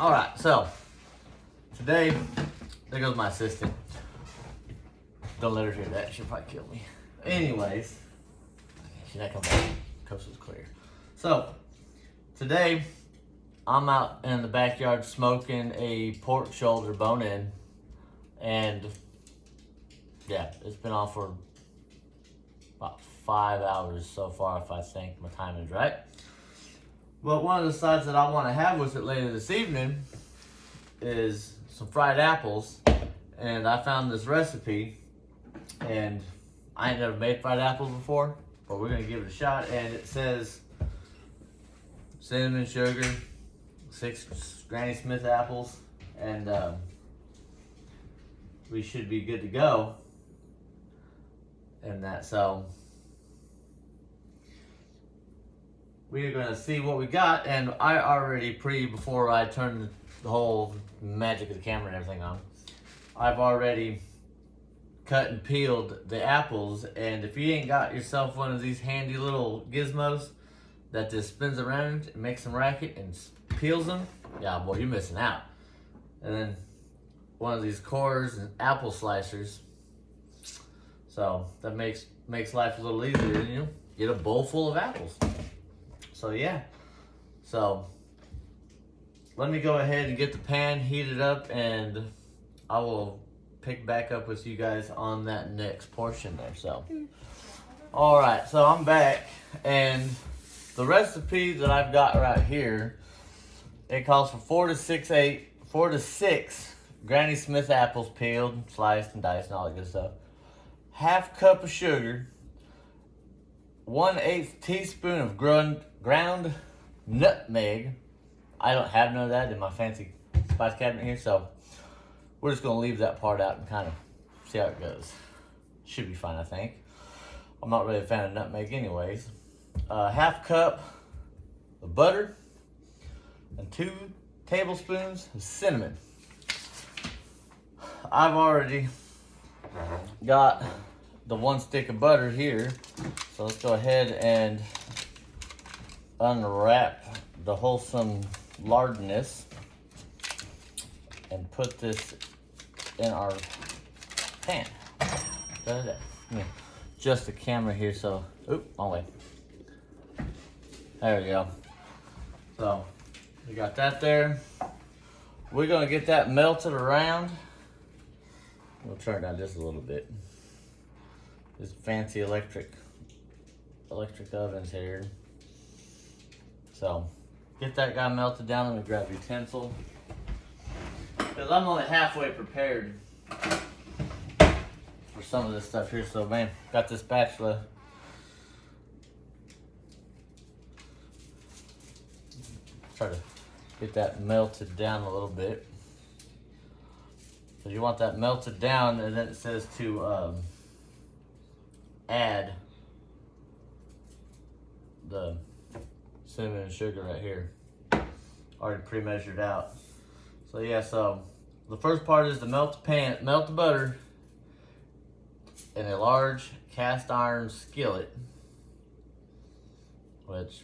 All right, so today, there goes my assistant. Don't let her hear that, she'll probably kill me. Anyways, she's not coming back. Coast is clear. So, today, I'm out in the backyard smoking a pork shoulder bone-in. And, yeah, it's been on for about 5 hours so far, if I think my timing's right. But one of the sides that I want to have with it later this evening is some fried apples. And I found this recipe, and I ain't never made fried apples before, but we're gonna give it a shot. And it says cinnamon, sugar, 6 Granny Smith apples, and we should be good to go. And that, so we are gonna see what we got. And I already before I turn the whole magic of the camera and everything on, I've already cut and peeled the apples. And if you ain't got yourself one of these handy little gizmos that just spins around and makes some racket and peels them, yeah, boy, you're missing out. And then one of these cores and apple slicers, so that makes life a little easier. You know, get a bowl full of apples. So yeah, so let me go ahead and get the pan heated up, and I will pick back up with you guys on that next portion there. So, all right, so I'm back, and the recipe that I've got right here, it calls for 4 to 6 Granny Smith apples, peeled, sliced, and diced, and all that good stuff. Half cup of sugar, 1/8 teaspoon of ground nutmeg. I don't have none of that in my fancy spice cabinet here, so we're just gonna leave that part out and kind of see how it goes. Should be fine, I think. I'm not really a fan of nutmeg anyways. Half cup of butter and 2 tablespoons of cinnamon. I've already got the 1 stick of butter here, so let's go ahead and unwrap the wholesome lardness and put this in our pan. Just the camera here, so, wrong way. There we go. So, we got that there. We're gonna get that melted around. We'll turn it down just a little bit. This fancy electric ovens here. So, get that guy melted down. Let me grab a utensil, because I'm only halfway prepared for some of this stuff here. So, man, got this spatula. Try to get that melted down a little bit. So you want that melted down, and then it says to add the cinnamon and sugar right here, already pre-measured out. So yeah, so the first part is to melt the butter in a large cast iron skillet, which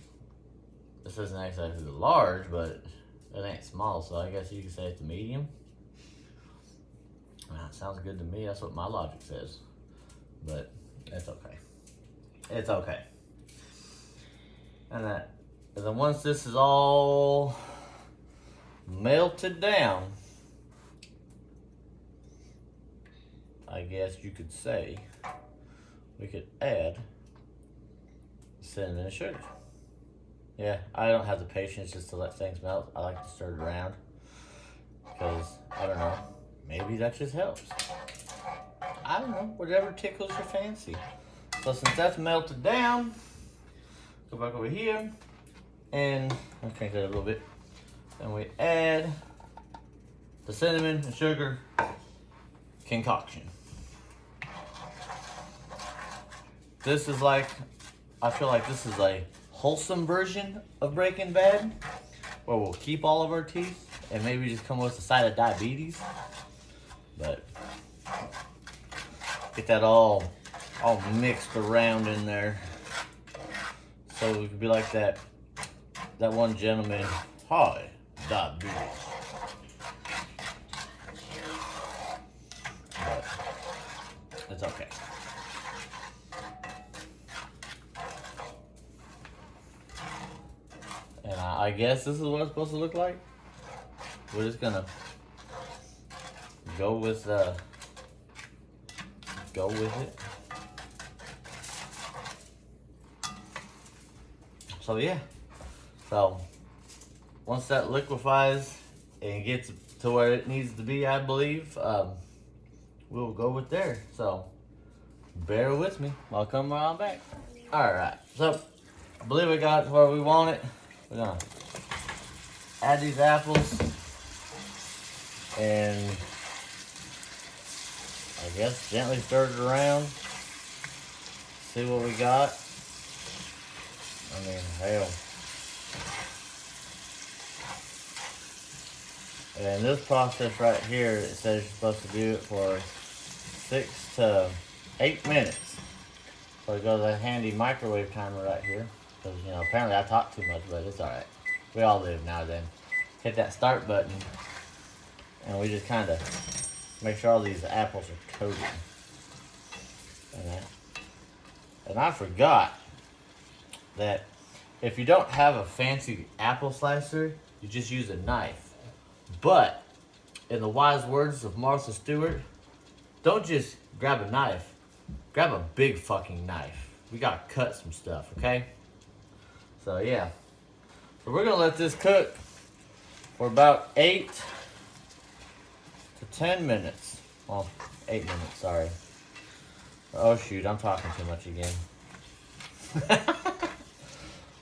this isn't exactly large, but it ain't small, so I guess you could say it's a medium. That sounds good to me. That's what my logic says, but it's okay. It's okay. And then once this is all melted down, I guess you could say we could add cinnamon and sugar. Yeah, I don't have the patience just to let things melt. I like to stir it around, because I don't know, maybe that just helps. I don't know, whatever tickles your fancy. So since that's melted down, go back over here, and I'll crank that a little bit. Then we add the cinnamon and sugar concoction. This is like, I feel like this is a wholesome version of Breaking Bad, where we'll keep all of our teeth and maybe just come with a side of diabetes. But get that all mixed around in there, so we could be like that one gentleman, hi, diabetes. It's okay. And I guess this is what it's supposed to look like. We're just gonna go with it. So yeah. So once that liquefies and gets to where it needs to be, I believe, we'll go with there. So bear with me. I'll come around back. All right. So I believe we got it where we want it. We're gonna add these apples and I guess gently stir it around. See what we got. I mean, hell. And this process right here, it says you're supposed to do it for 6 to 8 minutes. So it goes a handy microwave timer right here. Because, you know, apparently I talk too much, but it's alright. We all live now and then. Hit that start button. And we just kind of make sure all these apples are coated. And I forgot that if you don't have a fancy apple slicer, you just use a knife. But, in the wise words of Martha Stewart, don't just grab a knife, grab a big fucking knife. We gotta cut some stuff, okay? So yeah. So we're gonna let this cook for about 8 to 10 minutes. Well, 8 minutes, sorry. Oh shoot, I'm talking too much again.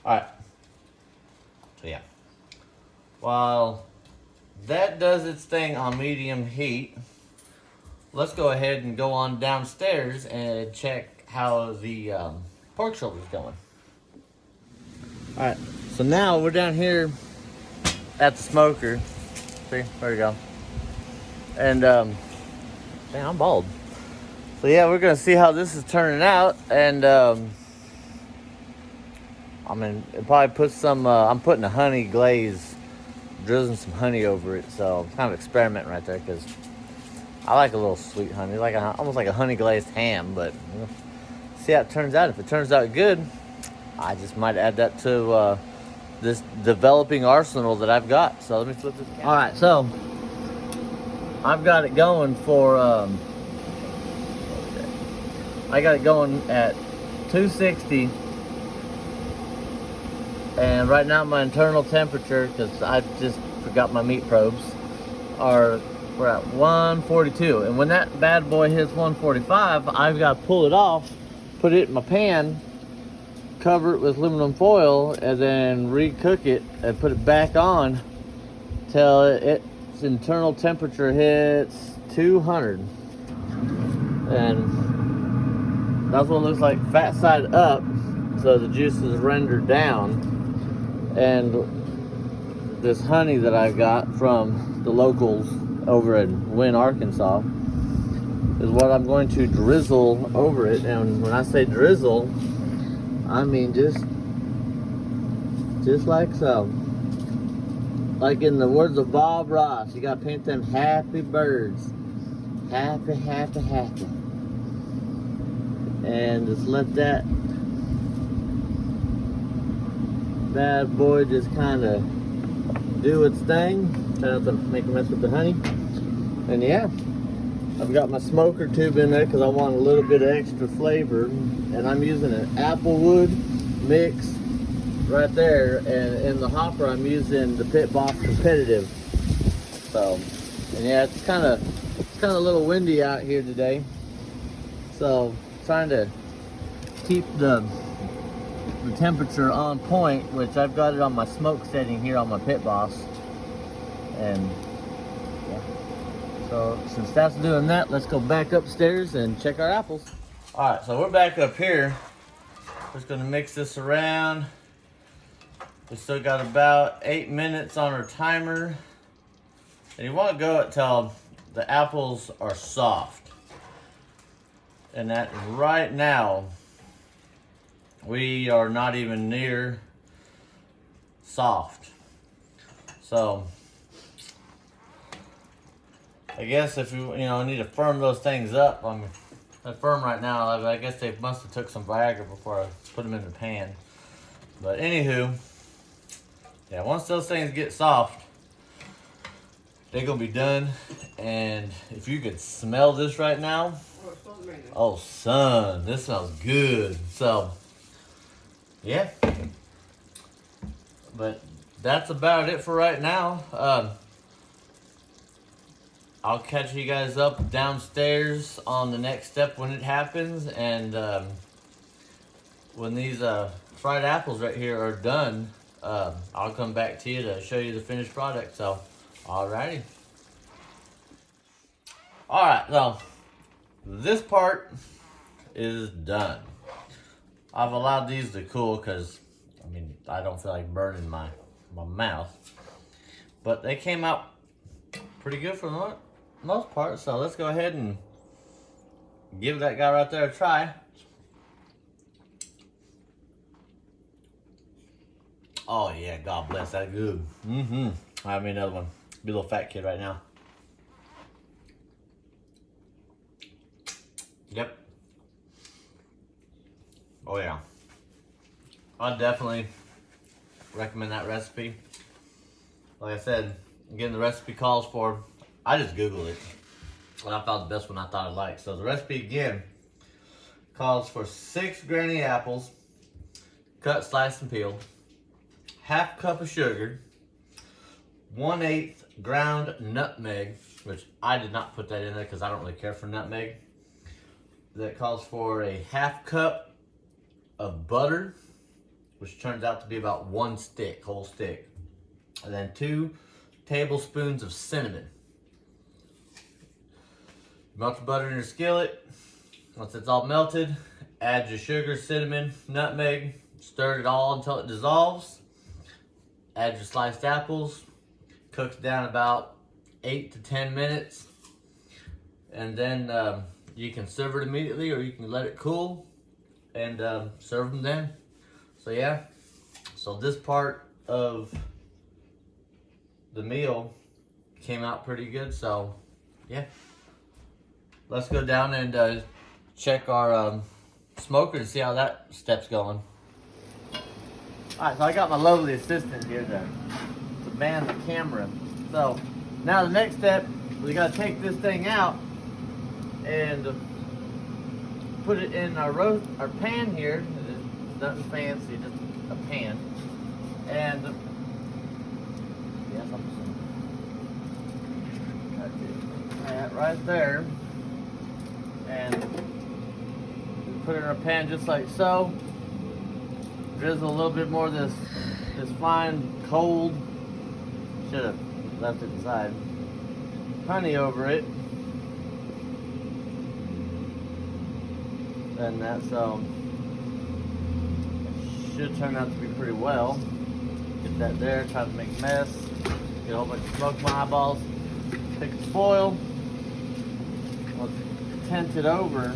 Alright. So yeah. While that does its thing on medium heat, let's go ahead and go on downstairs and check how the pork shoulder's going. Alright, so now we're down here at the smoker. See, there we go. And, man, I'm bald. So yeah, we're gonna see how this is turning out, and I mean, it probably puts some, I'm putting a honey glaze, drizzling some honey over it, so kind of experimenting right there, because I like a little sweet honey, like almost like a honey glazed ham, but you know, see how it turns out. If it turns out good, I just might add that to this developing arsenal that I've got. So let me flip this. All right, so I've got it going for, I got it going at 260. And right now my internal temperature, because I just forgot my meat probes, we're at 142. And when that bad boy hits 145, I've got to pull it off, put it in my pan, cover it with aluminum foil, and then recook it and put it back on till its internal temperature hits 200. And that's what it looks like, fat side up, so the juice is rendered down. And this honey that I got from the locals over in Wynne, Arkansas, is what I'm going to drizzle over it. And when I say drizzle, I mean just like so. Like in the words of Bob Ross, you gotta paint them happy birds. Happy, happy, happy. And just let that bad boy just kind of do its thing. Try not to make a mess with the honey. And yeah, I've got my smoker tube in there because I want a little bit of extra flavor. And I'm using an applewood mix right there. And in the hopper, I'm using the Pit Boss Competitive. So, and yeah, it's kind of a little windy out here today. So, trying to keep the temperature on point, which I've got it on my smoke setting here on my Pit Boss. And yeah, so since that's doing that, let's go back upstairs and check our apples. All right, so we're back up here. Just gonna mix this around. We still got about 8 minutes on our timer, and you want to go until the apples are soft. And that right now, we are not even near soft. So I guess if you need to firm those things up, I they're firm right now. I guess they must have took some Viagra before I put them in the pan. But anywho, yeah, once those things get soft, they're gonna be done. And if you could smell this right now, oh son, this smells good. So yeah, but that's about it for right now. I'll catch you guys up downstairs on the next step when it happens, and when these fried apples right here are done, I'll come back to you to show you the finished product. So, alrighty. Alright, so this part is done. I've allowed these to cool because, I mean, I don't feel like burning my mouth. But they came out pretty good for the most part, so let's go ahead and give that guy right there a try. Oh yeah, God bless, that good. Have me another one. Be a little fat kid right now. Yep. Oh yeah. I definitely recommend that recipe. Like I said, again, the recipe calls for, I just Googled it, and I found the best one I thought I'd like. So the recipe again calls for 6 granny apples, cut, sliced, and peeled, half cup of sugar, 1/8 ground nutmeg, which I did not put that in there because I don't really care for nutmeg. That calls for a half cup of butter, which turns out to be about 1 stick, whole stick. And then 2 tablespoons of cinnamon. Melt the butter in your skillet. Once it's all melted, add your sugar, cinnamon, nutmeg, stir it all until it dissolves. Add your sliced apples, cooks down about 8 to 10 minutes. And then you can serve it immediately, or you can let it cool and serve them then. So yeah, so this part of the meal came out pretty good. So yeah, let's go down and check our smoker to see how that step's going. Alright, so I got my lovely assistant here to man the camera. So now the next step, we gotta take this thing out and put it in our pan here. It's nothing fancy, just a pan. And yes, I'm just that right there, and put it in our pan just like so. Drizzle a little bit more of this fine cold, should have left it inside, honey over it. And that, so it should turn out to be pretty well. Get that there, try to make a mess, get a whole bunch of smoke in my eyeballs. Take the foil, let's tent it over.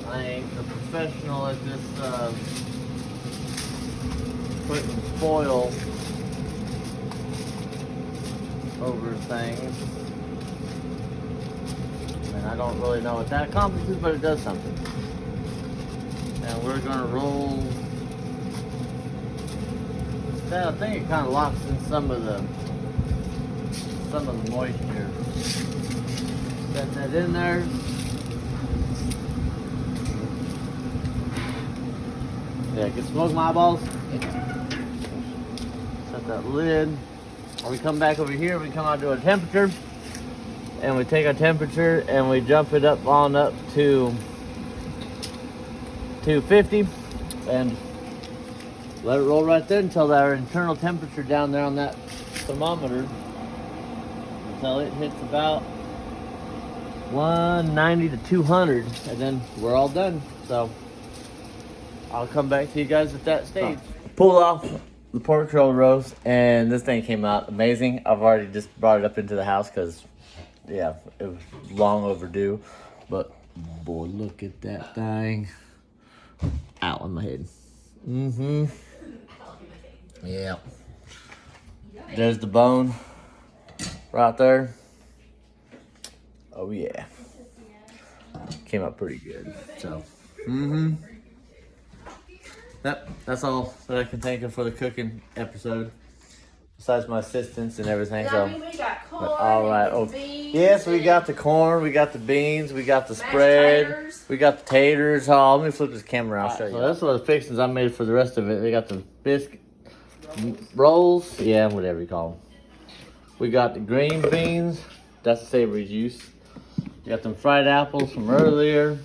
I ain't a professional at this, putting foil over things. And I don't really know what that accomplishes, but it does something. And we're gonna roll that. I think it kind of locks in some of the moisture. Set that in there. Yeah, get smoke in my eyeballs. Set that lid. We come back over here, we come out to a temperature, and we take our temperature and we jump it up on up to 250 and let it roll right there until our internal temperature down there on that thermometer, until it hits about 190 to 200, and then we're all done. So I'll come back to you guys at that stage. Pull off the pork roll roast, and this thing came out amazing. I've already just brought it up into the house because, yeah, it was long overdue. But boy, look at that thing. Out on my head. Yeah. There's the bone right there. Oh yeah. Came out pretty good. So, Yep, that's all that I can think of for the cooking episode. Besides my assistants and everything. I mean, we got corn, all right. and Oh, beans, yes, we and got the corn, we got the beans, we got the spread, taters. we got the taters. Oh, let me flip this camera around. I'll show you. So that's what the fixings I made for the rest of it. They got the biscuit rolls, yeah, whatever you call them. We got the green beans. That's the savory juice. We got them fried apples from earlier.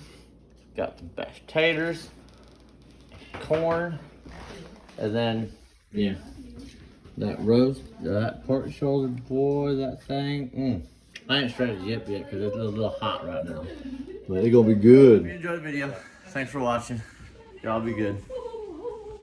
Got the mashed taters, corn, and then yeah. That roast, that pork shoulder, boy, that thing. I ain't shredded yet because it's a little hot right now. But it's gonna be good. If you enjoyed the video, thanks for watching. Y'all be good.